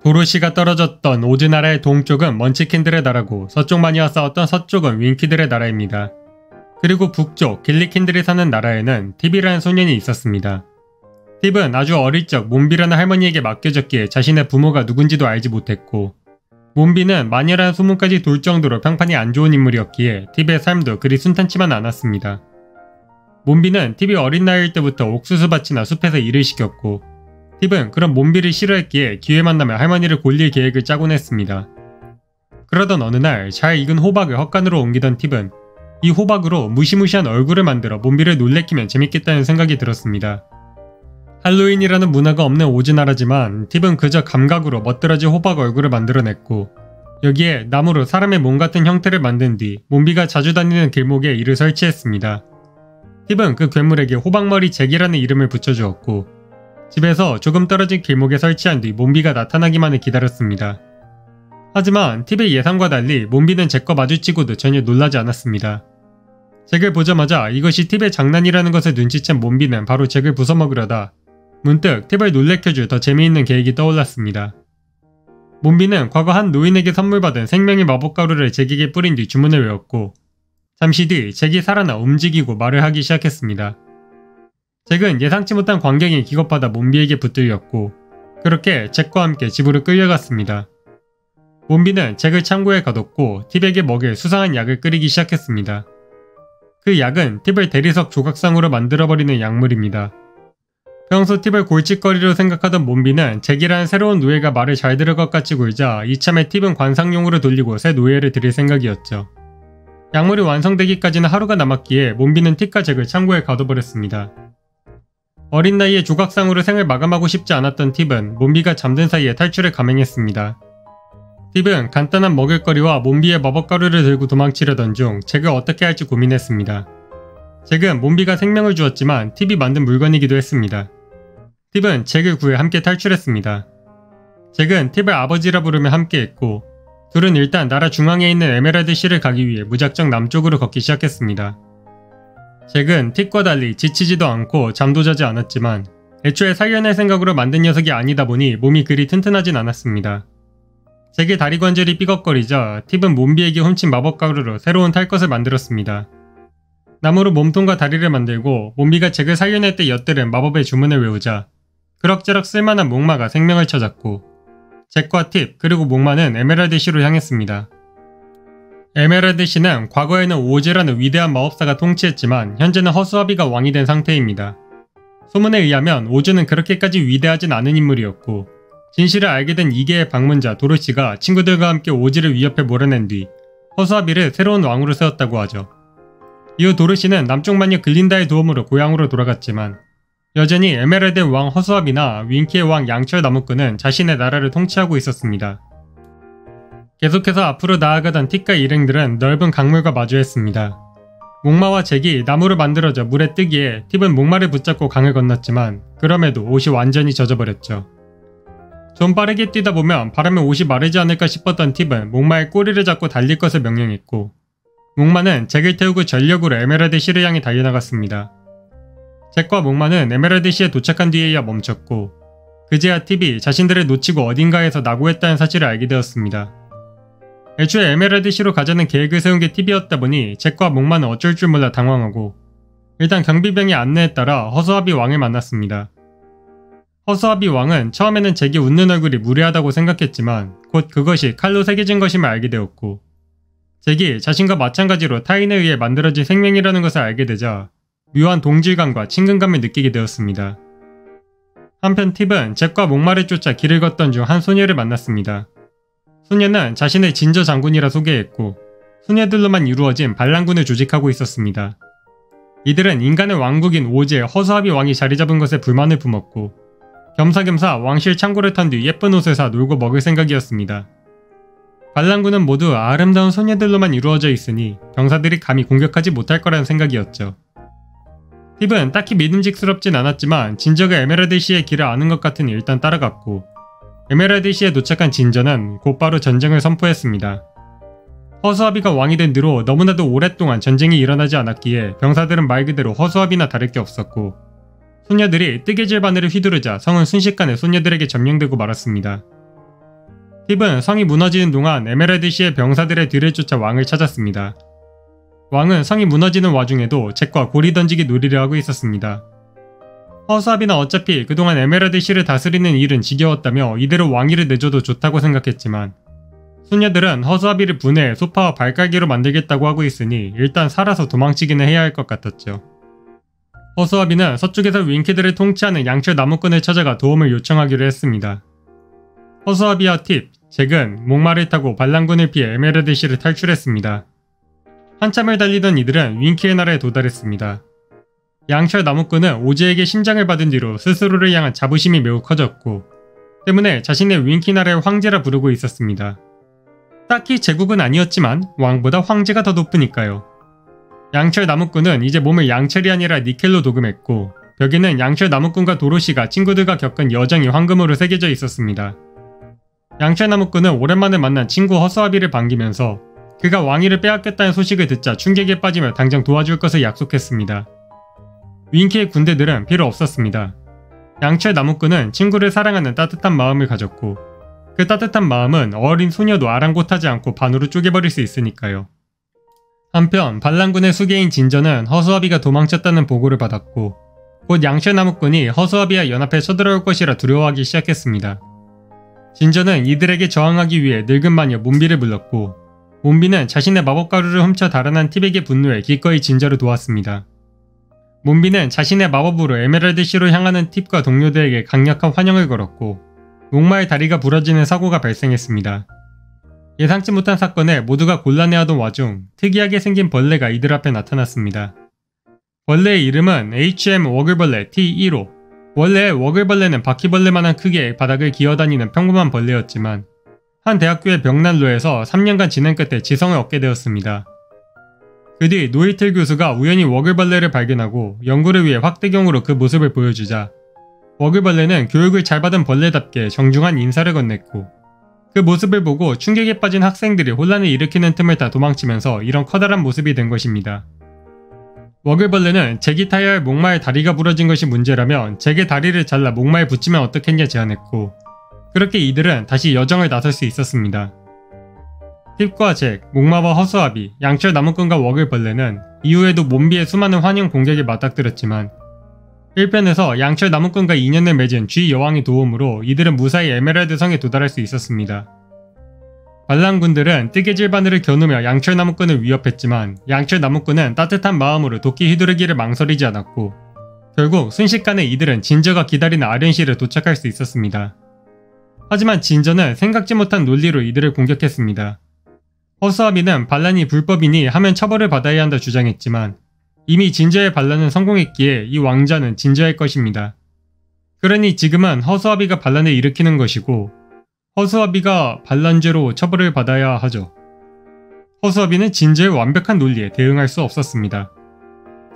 도로시가 떨어졌던 오즈 나라의 동쪽은 먼치킨들의 나라고 서쪽만이와 싸웠던 서쪽은 윈키들의 나라입니다. 그리고 북쪽 길리킨들이 사는 나라에는 팁이라는 소년이 있었습니다. 팁은 아주 어릴 적 몬비라는 할머니에게 맡겨졌기에 자신의 부모가 누군지도 알지 못했고, 몬비는 마녀라는 소문까지 돌 정도로 평판이 안 좋은 인물이었기에 팁의 삶도 그리 순탄치만 않았습니다. 몬비는 팁이 어린 나이일 때부터 옥수수밭이나 숲에서 일을 시켰고, 팁은 그런 몬비를 싫어했기에 기회만 나면 할머니를 골릴 계획을 짜곤 했습니다. 그러던 어느 날 잘 익은 호박을 헛간으로 옮기던 팁은 이 호박으로 무시무시한 얼굴을 만들어 몬비를 놀래키면 재밌겠다는 생각이 들었습니다. 할로윈이라는 문화가 없는 오즈 나라지만 팁은 그저 감각으로 멋들어진 호박 얼굴을 만들어냈고, 여기에 나무로 사람의 몸 같은 형태를 만든 뒤 몬비가 자주 다니는 길목에 이를 설치했습니다. 팁은 그 괴물에게 호박머리 잭이라는 이름을 붙여주었고, 집에서 조금 떨어진 길목에 설치한 뒤 몬비가 나타나기만을 기다렸습니다. 하지만 팁의 예상과 달리 몬비는 잭과 마주치고도 전혀 놀라지 않았습니다. 잭을 보자마자 이것이 팁의 장난이라는 것을 눈치챈 몬비는 바로 잭을 부숴먹으려다 문득 팁을 놀래켜줄 더 재미있는 계획이 떠올랐습니다. 몬비는 과거 한 노인에게 선물받은 생명의 마법가루를 잭에게 뿌린 뒤 주문을 외웠고, 잠시 뒤 잭이 살아나 움직이고 말을 하기 시작했습니다. 잭은 예상치 못한 광경에 기겁하다 몬비에게 붙들렸고, 그렇게 잭과 함께 집으로 끌려갔습니다. 몬비는 잭을 창고에 가뒀고 팁에게 먹일 수상한 약을 끓이기 시작했습니다. 그 약은 팁을 대리석 조각상으로 만들어버리는 약물입니다. 평소 팁을 골칫거리로 생각하던 몬비는 잭이라는 새로운 노예가 말을 잘 들을 것 같이 굴자 이참에 팁은 관상용으로 돌리고 새 노예를 들일 생각이었죠. 약물이 완성되기까지는 하루가 남았기에 몬비는 팁과 잭을 창고에 가둬버렸습니다. 어린 나이에 조각상으로 생을 마감하고 싶지 않았던 팁은 몬비가 잠든 사이에 탈출을 감행했습니다. 팁은 간단한 먹을거리와 몬비의 마법가루를 들고 도망치려던 중 잭을 어떻게 할지 고민했습니다. 잭은 몬비가 생명을 주었지만 팁이 만든 물건이기도 했습니다. 팁은 잭을 구해 함께 탈출했습니다. 잭은 팁을 아버지라 부르며 함께했고, 둘은 일단 나라 중앙에 있는 에메랄드 실을 가기 위해 무작정 남쪽으로 걷기 시작했습니다. 잭은 팁과 달리 지치지도 않고 잠도 자지 않았지만 애초에 살려낼 생각으로 만든 녀석이 아니다 보니 몸이 그리 튼튼하진 않았습니다. 잭의 다리 관절이 삐걱거리자 팁은 몬비에게 훔친 마법가루로 새로운 탈 것을 만들었습니다. 나무로 몸통과 다리를 만들고 몬비가 잭을 살려낼 때 엿들은 마법의 주문을 외우자 그럭저럭 쓸만한 목마가 생명을 찾았고, 잭과 팁 그리고 목마는 에메랄드 시로 향했습니다. 에메랄드 시는 과거에는 오즈라는 위대한 마법사가 통치했지만 현재는 허수아비가 왕이 된 상태입니다. 소문에 의하면 오즈는 그렇게까지 위대하진 않은 인물이었고, 진실을 알게 된 2개의 방문자 도로시가 친구들과 함께 오즈를 위협해 몰아낸 뒤 허수아비를 새로운 왕으로 세웠다고 하죠. 이후 도로시는 남쪽 마녀 글린다의 도움으로 고향으로 돌아갔지만 여전히 에메랄드의 왕 허수아비나 윈키의 왕 양철 나무꾼은 자신의 나라를 통치하고 있었습니다. 계속해서 앞으로 나아가던 팁과 일행들은 넓은 강물과 마주했습니다. 목마와 잭이 나무로 만들어져 물에 뜨기에 팁은 목마를 붙잡고 강을 건넜지만 그럼에도 옷이 완전히 젖어버렸죠. 좀 빠르게 뛰다 보면 바람에 옷이 마르지 않을까 싶었던 팁은 목마의 꼬리를 잡고 달릴 것을 명령했고, 목마는 잭을 태우고 전력으로 에메랄드 시를 향해 달려나갔습니다. 잭과 목마는 에메랄드 시에 도착한 뒤에야 멈췄고, 그제야 팁이 자신들을 놓치고 어딘가에서 낙오했다는 사실을 알게 되었습니다. 애초에 에메랄드 시로 가자는 계획을 세운 게 팁이었다 보니 잭과 목마는 어쩔 줄 몰라 당황하고 일단 경비병의 안내에 따라 허수아비 왕을 만났습니다. 허수아비 왕은 처음에는 잭이 웃는 얼굴이 무례하다고 생각했지만 곧 그것이 칼로 새겨진 것임을 알게 되었고, 잭이 자신과 마찬가지로 타인에 의해 만들어진 생명이라는 것을 알게 되자 묘한 동질감과 친근감을 느끼게 되었습니다. 한편 팁은 잭과 목마를 쫓아 길을 걷던 중 한 소녀를 만났습니다. 소녀는 자신을 진저 장군이라 소개했고 소녀들로만 이루어진 반란군을 조직하고 있었습니다. 이들은 인간의 왕국인 오즈의 허수아비 왕이 자리잡은 것에 불만을 품었고 겸사겸사 왕실 창고를 탄 뒤 예쁜 옷을 사 놀고 먹을 생각이었습니다. 반란군은 모두 아름다운 소녀들로만 이루어져 있으니 병사들이 감히 공격하지 못할 거라는 생각이었죠. 팁은 딱히 믿음직스럽진 않았지만 진저가 에메랄드 시의 길을 아는 것 같으니 일단 따라갔고, 에메랄드 시에 도착한 진저는 곧바로 전쟁을 선포했습니다. 허수아비가 왕이 된 뒤로 너무나도 오랫동안 전쟁이 일어나지 않았기에 병사들은 말 그대로 허수아비나 다를 게 없었고, 소녀들이 뜨개질 바늘을 휘두르자 성은 순식간에 소녀들에게 점령되고 말았습니다. 팁은 성이 무너지는 동안 에메랄드시의 병사들의 뒤를 쫓아 왕을 찾았습니다. 왕은 성이 무너지는 와중에도 잭과 고리 던지기 놀이를 하고 있었습니다. 허수아비는 어차피 그동안 에메랄드시를 다스리는 일은 지겨웠다며 이대로 왕위를 내줘도 좋다고 생각했지만 소녀들은 허수아비를 분해해 소파와 발갈기로 만들겠다고 하고 있으니 일단 살아서 도망치기는 해야 할 것 같았죠. 허수아비는 서쪽에서 윙키드를 통치하는 양철 나무꾼을 찾아가 도움을 요청하기로 했습니다. 허수아비와 팁, 잭은 목마를 타고 반란군을 피해 에메랄드시를 탈출했습니다. 한참을 달리던 이들은 윙키의 나라에 도달했습니다. 양철 나무꾼은 오즈에게 심장을 받은 뒤로 스스로를 향한 자부심이 매우 커졌고 때문에 자신의 윙키 나라의 황제라 부르고 있었습니다. 딱히 제국은 아니었지만 왕보다 황제가 더 높으니까요. 양철 나무꾼은 이제 몸을 양철이 아니라 니켈로 도금했고 벽에는 양철 나무꾼과 도로시가 친구들과 겪은 여정이 황금으로 새겨져 있었습니다. 양철 나무꾼은 오랜만에 만난 친구 허수아비를 반기면서 그가 왕위를 빼앗겼다는 소식을 듣자 충격에 빠지며 당장 도와줄 것을 약속했습니다. 윙키의 군대들은 필요 없었습니다. 양철 나무꾼은 친구를 사랑하는 따뜻한 마음을 가졌고 그 따뜻한 마음은 어린 소녀도 아랑곳하지 않고 반으로 쪼개버릴 수 있으니까요. 한편 반란군의 수계인 진저는 허수아비가 도망쳤다는 보고를 받았고 곧 양철 나무꾼이 허수아비와 연합해 쳐들어올 것이라 두려워하기 시작했습니다. 진저는 이들에게 저항하기 위해 늙은 마녀 몬비를 불렀고 몬비는 자신의 마법가루를 훔쳐 달아난 팁에게 분노해 기꺼이 진저를 도왔습니다. 몬비는 자신의 마법으로 에메랄드시로 향하는 팁과 동료들에게 강력한 환영을 걸었고 목마의 다리가 부러지는 사고가 발생했습니다. 예상치 못한 사건에 모두가 곤란해하던 와중 특이하게 생긴 벌레가 이들 앞에 나타났습니다. 벌레의 이름은 HM 워글벌레 T1호. 원래 워글벌레는 바퀴벌레만한 크기의 바닥을 기어다니는 평범한 벌레였지만 한 대학교의 벽난로에서 3년간 지낸 끝에 지성을 얻게 되었습니다. 그 뒤 노이틀 교수가 우연히 워글벌레를 발견하고 연구를 위해 확대경으로 그 모습을 보여주자 워글벌레는 교육을 잘 받은 벌레답게 정중한 인사를 건넸고 그 모습을 보고 충격에 빠진 학생들이 혼란을 일으키는 틈을 타 도망치면서 이런 커다란 모습이 된 것입니다. 워글벌레는 잭이 타야 할 목마의 다리가 부러진 것이 문제라면 잭의 다리를 잘라 목마에 붙이면 어떻겠냐 제안했고 그렇게 이들은 다시 여정을 나설 수 있었습니다. 팁과 잭, 목마와 허수아비, 양철 나무꾼과 워글벌레는 이후에도 몬비의 수많은 환영 공격에 맞닥뜨렸지만 1편에서 양철 나무꾼과 인연을 맺은 쥐 여왕의 도움으로 이들은 무사히 에메랄드 성에 도달할 수 있었습니다. 반란군들은 뜨개질 바늘을 겨누며 양철 나무꾼을 위협했지만 양철 나무꾼은 따뜻한 마음으로 도끼 휘두르기를 망설이지 않았고 결국 순식간에 이들은 진저가 기다리는 아련시를 도착할 수 있었습니다. 하지만 진저는 생각지 못한 논리로 이들을 공격했습니다. 허수아비는 반란이 불법이니 하면 처벌을 받아야 한다 주장했지만 이미 진저의 반란은 성공했기에 이 왕자는 진저의 것입니다. 그러니 지금은 허수아비가 반란을 일으키는 것이고 허수아비가 반란죄로 처벌을 받아야 하죠. 허수아비는 진저의 완벽한 논리에 대응할 수 없었습니다.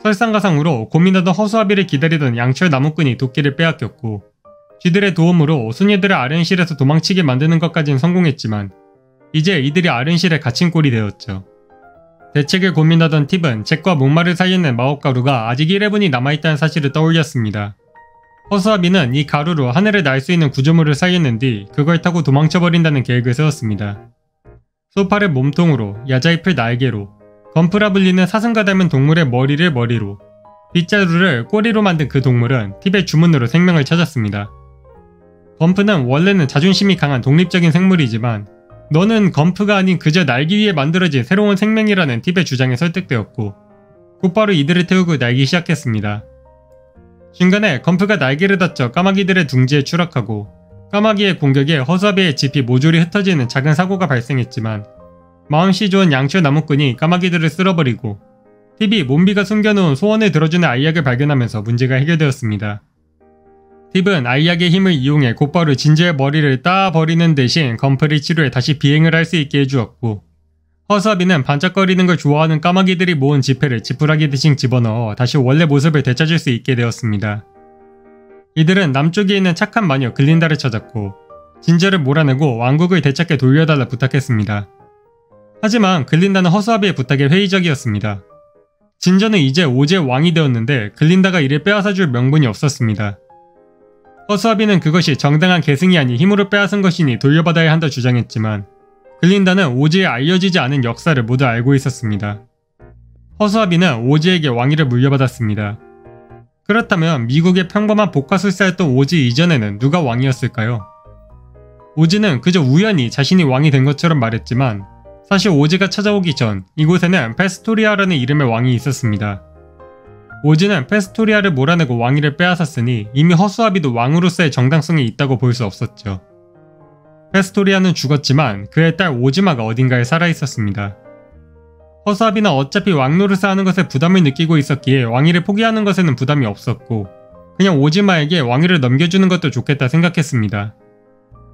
설상가상으로 고민하던 허수아비를 기다리던 양철 나무꾼이 도끼를 빼앗겼고 쥐들의 도움으로 소녀들을 아련실에서 도망치게 만드는 것까진 성공했지만 이제 이들이 아련실에 갇힌 꼴이 되었죠. 대책을 고민하던 팁은 잭과 목마를 살리는 마법가루가 아직 1회분이 남아있다는 사실을 떠올렸습니다. 허수아비는 이 가루로 하늘을 날 수 있는 구조물을 살렸는 뒤 그걸 타고 도망쳐버린다는 계획을 세웠습니다. 소파를 몸통으로, 야자잎을 날개로, 건프라 불리는 사슴과 닮은 동물의 머리를 머리로, 빗자루를 꼬리로 만든 그 동물은 팁의 주문으로 생명을 찾았습니다. 건프는 원래는 자존심이 강한 독립적인 생물이지만 너는 건프가 아닌 그저 날기 위해 만들어진 새로운 생명이라는 팁의 주장에 설득되었고 곧바로 이들을 태우고 날기 시작했습니다. 중간에 건프가 날개를 다쳐 까마귀들의 둥지에 추락하고 까마귀의 공격에 허수아비의 짚이 모조리 흩어지는 작은 사고가 발생했지만 마음씨 좋은 양철 나무꾼이 까마귀들을 쓸어버리고 팁이 몬비가 숨겨놓은 소원을 들어주는 알약을 발견하면서 문제가 해결되었습니다. 팁은 알약의 힘을 이용해 곧바로 진저의 머리를 따버리는 대신 건프를 치료해 다시 비행을 할 수 있게 해주었고 허수아비는 반짝거리는 걸 좋아하는 까마귀들이 모은 지폐를 지푸라기 대신 집어넣어 다시 원래 모습을 되찾을 수 있게 되었습니다. 이들은 남쪽에 있는 착한 마녀 글린다를 찾았고 진저를 몰아내고 왕국을 되찾게 돌려달라 부탁했습니다. 하지만 글린다는 허수아비의 부탁에 회의적이었습니다. 진저는 이제 오즈의 왕이 되었는데 글린다가 이를 빼앗아줄 명분이 없었습니다. 허수아비는 그것이 정당한 계승이 아닌 힘으로 빼앗은 것이니 돌려받아야 한다 주장했지만 글린다는 오즈의 알려지지 않은 역사를 모두 알고 있었습니다. 허수아비는 오즈에게 왕위를 물려받았습니다. 그렇다면 미국의 평범한 복화술사였던 오즈 이전에는 누가 왕이었을까요? 오즈는 그저 우연히 자신이 왕이 된 것처럼 말했지만 사실 오즈가 찾아오기 전 이곳에는 페스토리아라는 이름의 왕이 있었습니다. 오즈는 페스토리아를 몰아내고 왕위를 빼앗았으니 이미 허수아비도 왕으로서의 정당성이 있다고 볼 수 없었죠. 페스토리아는 죽었지만 그의 딸 오즈마가 어딘가에 살아있었습니다. 허수아비는 어차피 왕 노릇을 하는 것에 부담을 느끼고 있었기에 왕위를 포기하는 것에는 부담이 없었고 그냥 오즈마에게 왕위를 넘겨주는 것도 좋겠다 생각했습니다.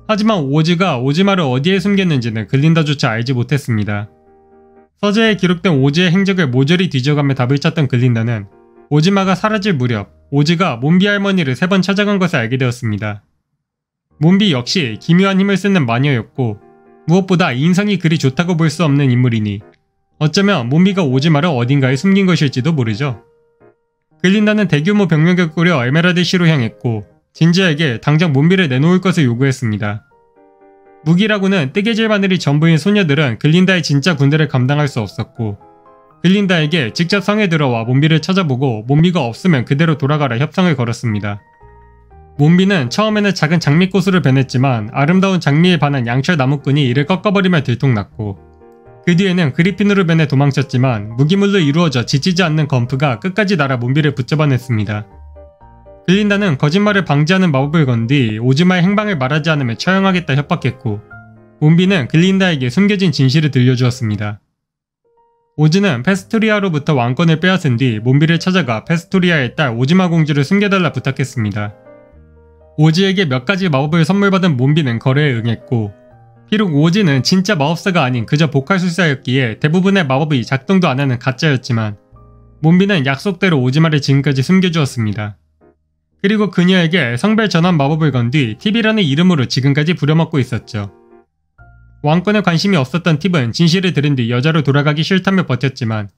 하지만 오즈가 오즈마를 어디에 숨겼는지는 글린다조차 알지 못했습니다. 서재에 기록된 오즈의 행적을 모조리 뒤져가며 답을 찾던 글린다는 오즈마가 사라질 무렵 오즈가 몬비 할머니를 3번 찾아간 것을 알게 되었습니다. 몬비 역시 기묘한 힘을 쓰는 마녀였고 무엇보다 인성이 그리 좋다고 볼 수 없는 인물이니 어쩌면 몬비가 오즈마를 어딘가에 숨긴 것일지도 모르죠. 글린다는 대규모 병력을 꾸려 에메랄드시로 향했고 진저에게 당장 몬비를 내놓을 것을 요구했습니다. 무기라고는 뜨개질 바늘이 전부인 소녀들은 글린다의 진짜 군대를 감당할 수 없었고 글린다에게 직접 성에 들어와 몬비를 찾아보고 몬비가 없으면 그대로 돌아가라 협상을 걸었습니다. 몬비는 처음에는 작은 장미꽃으로 변했지만 아름다운 장미에 반한 양철 나무꾼이 이를 꺾어버리며 들통났고 그 뒤에는 그리핀으로 변해 도망쳤지만 무기물로 이루어져 지치지 않는 검프가 끝까지 날아 몬비를 붙잡아냈습니다. 글린다는 거짓말을 방지하는 마법을 건 뒤 오즈마의 행방을 말하지 않으면 처형하겠다 협박했고 몬비는 글린다에게 숨겨진 진실을 들려주었습니다. 오즈는 페스토리아로부터 왕권을 빼앗은 뒤 몬비를 찾아가 페스토리아의 딸 오즈마 공주를 숨겨달라 부탁했습니다. 오즈에게 몇 가지 마법을 선물받은 몬비는 거래에 응했고 비록 오즈는 진짜 마법사가 아닌 그저 복활술사였기에 대부분의 마법이 작동도 안 하는 가짜였지만 몬비는 약속대로 오즈마를 지금까지 숨겨주었습니다. 그리고 그녀에게 성별 전환 마법을 건 뒤 팁이라는 이름으로 지금까지 부려먹고 있었죠. 왕권에 관심이 없었던 팁은 진실을 들은 뒤 여자로 돌아가기 싫다며 버텼지만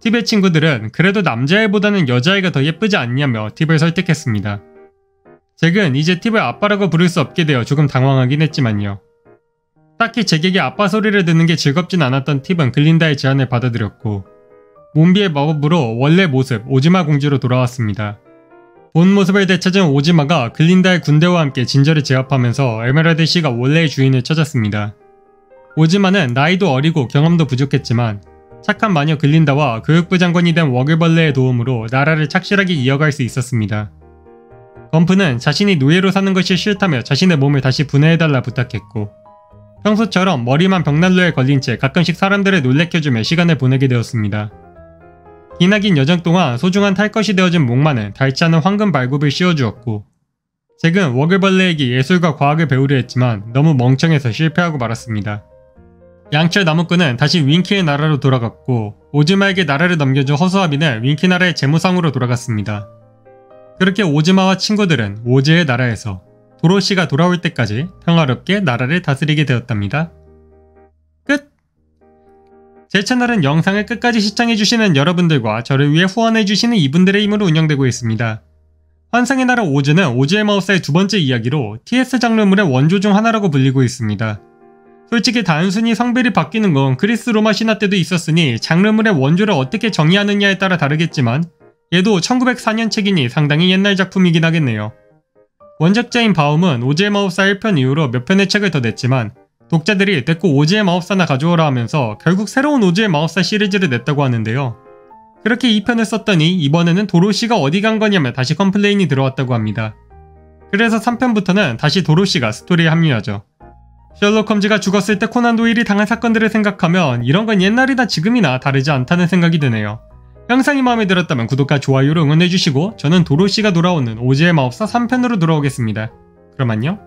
팁의 친구들은 그래도 남자애보다는 여자애가 더 예쁘지 않냐며 팁을 설득했습니다. 잭은 이제 팁을 아빠라고 부를 수 없게 되어 조금 당황하긴 했지만요. 딱히 잭에게 아빠 소리를 듣는 게 즐겁진 않았던 팁은 글린다의 제안을 받아들였고 몬비의 마법으로 원래 모습 오즈마 공주로 돌아왔습니다. 본 모습을 되찾은 오즈마가 글린다의 군대와 함께 진저를 제압하면서 에메랄드시가 원래의 주인을 찾았습니다. 오즈마는 나이도 어리고 경험도 부족했지만 착한 마녀 글린다와 교육부 장관이 된 워글벌레의 도움으로 나라를 착실하게 이어갈 수 있었습니다. 검프는 자신이 노예로 사는 것이 싫다며 자신의 몸을 다시 분해해달라 부탁했고 평소처럼 머리만 벽난로에 걸린 채 가끔씩 사람들을 놀래켜주며 시간을 보내게 되었습니다. 기나긴 여정 동안 소중한 탈것이 되어준 목마는 닳지 않은 황금 발굽을 씌워주었고 잭은 워글벌레에게 예술과 과학을 배우려 했지만 너무 멍청해서 실패하고 말았습니다. 양철 나무꾼은 다시 윙키의 나라로 돌아갔고 오즈마에게 나라를 넘겨준 허수아비는 윙키 나라의 재무상으로 돌아갔습니다. 그렇게 오즈마와 친구들은 오즈의 나라에서 도로시가 돌아올 때까지 평화롭게 나라를 다스리게 되었답니다. 끝! 제 채널은 영상을 끝까지 시청해주시는 여러분들과 저를 위해 후원해주시는 이분들의 힘으로 운영되고 있습니다. 환상의 나라 오즈는 오즈의 마법사의 두 번째 이야기로 TS 장르물의 원조 중 하나라고 불리고 있습니다. 솔직히 단순히 성별이 바뀌는 건 그리스 로마 신화 때도 있었으니 장르물의 원조를 어떻게 정의하느냐에 따라 다르겠지만 얘도 1904년 책이니 상당히 옛날 작품이긴 하겠네요. 원작자인 바움은 오즈의 마법사 1편 이후로 몇 편의 책을 더 냈지만 독자들이 됐고 오즈의 마법사나 가져오라 하면서 결국 새로운 오즈의 마법사 시리즈를 냈다고 하는데요. 그렇게 2편을 썼더니 이번에는 도로시가 어디 간 거냐며 다시 컴플레인이 들어왔다고 합니다. 그래서 3편부터는 다시 도로시가 스토리에 합류하죠. 셜록 홈즈가 죽었을 때 코난 도일이 당한 사건들을 생각하면 이런 건 옛날이나 지금이나 다르지 않다는 생각이 드네요. 영상이 마음에 들었다면 구독과 좋아요로 응원해주시고 저는 도로시가 돌아오는 오즈의 마법사 3편으로 돌아오겠습니다. 그럼 안녕.